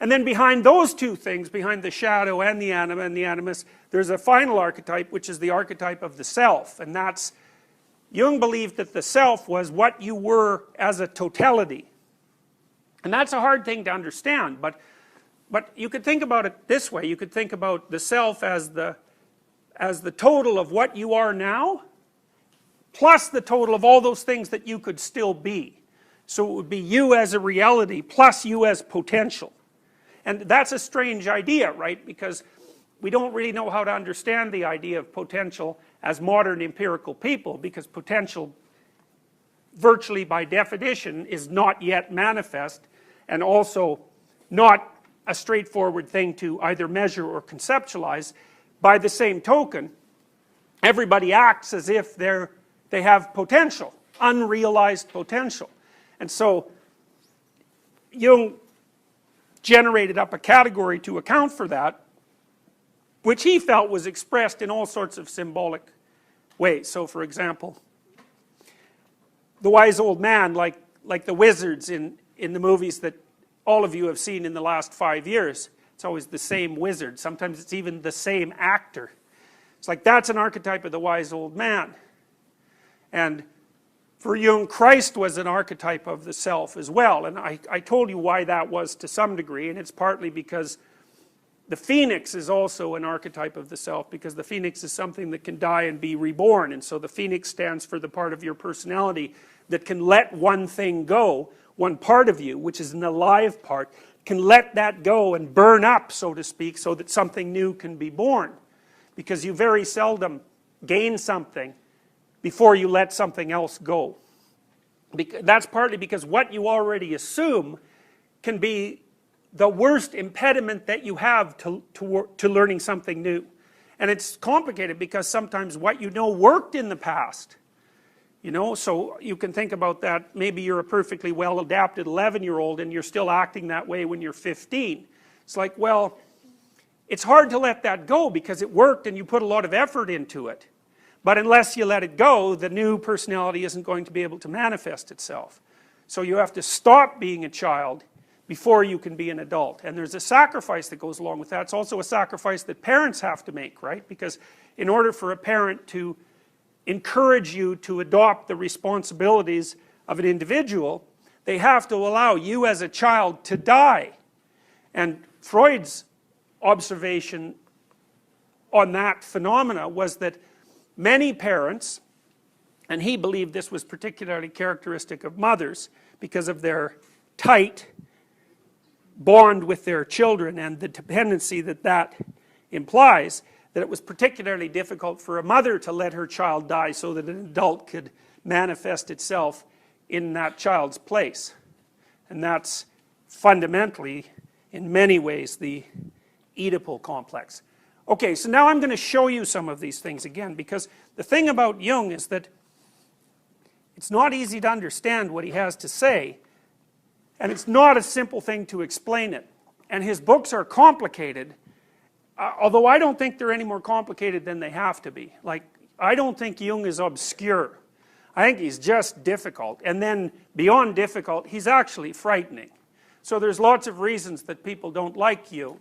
And then behind those two things, behind the shadow and the anima and the animus, there's a final archetype, which is the archetype of the self. And that's, Jung believed that the self was what you were as a totality. And that's a hard thing to understand, but you could think about it this way. You could think about the self as the total of what you are now, plus the total of all those things that you could still be. So it would be you as a reality, plus you as potential. And that's a strange idea, right? Because we don't really know how to understand the idea of potential as modern empirical people, because potential, virtually by definition, is not yet manifest, and also not a straightforward thing to either measure or conceptualize. By the same token, everybody acts as if they have potential, unrealized potential. And so Jung generated up a category to account for that, which he felt was expressed in all sorts of symbolic ways. So for example, the wise old man, like the wizards in the movies that all of you have seen in the last 5 years, it's always the same wizard. Sometimes it's even the same actor. It's like, that's an archetype of the wise old man. And for Jung, Christ was an archetype of the self as well. And I told you why that was to some degree, and it's partly because the phoenix is also an archetype of the self, because the phoenix is something that can die and be reborn. And so the phoenix stands for the part of your personality that can let one thing go, one part of you, which is an alive part, can let that go and burn up, so to speak, so that something new can be born. Because you very seldom gain something before you let something else go. That's partly because what you already assume can be the worst impediment that you have to learning something new. And it's complicated because sometimes what you know worked in the past. You know, so you can think about that. Maybe you're a perfectly well-adapted 11-year-old and you're still acting that way when you're 15. It's like, well, it's hard to let that go because it worked and you put a lot of effort into it. But unless you let it go, the new personality isn't going to be able to manifest itself. So you have to stop being a child before you can be an adult. And there's a sacrifice that goes along with that. It's also a sacrifice that parents have to make, right? Because in order for a parent to encourage you to adopt the responsibilities of an individual, they have to allow you as a child to die. And Freud's observation on that phenomena was that many parents, and he believed this was particularly characteristic of mothers because of their tight bond with their children and the dependency that that implies, that it was particularly difficult for a mother to let her child die so that an adult could manifest itself in that child's place. And that's fundamentally, in many ways, the Oedipal complex. Okay, so now I'm going to show you some of these things again, because the thing about Jung is that it's not easy to understand what he has to say, and it's not a simple thing to explain it. And his books are complicated, although I don't think they're any more complicated than they have to be. Like, I don't think Jung is obscure. I think he's just difficult. And then, beyond difficult, he's actually frightening. So there's lots of reasons that people don't like Jung.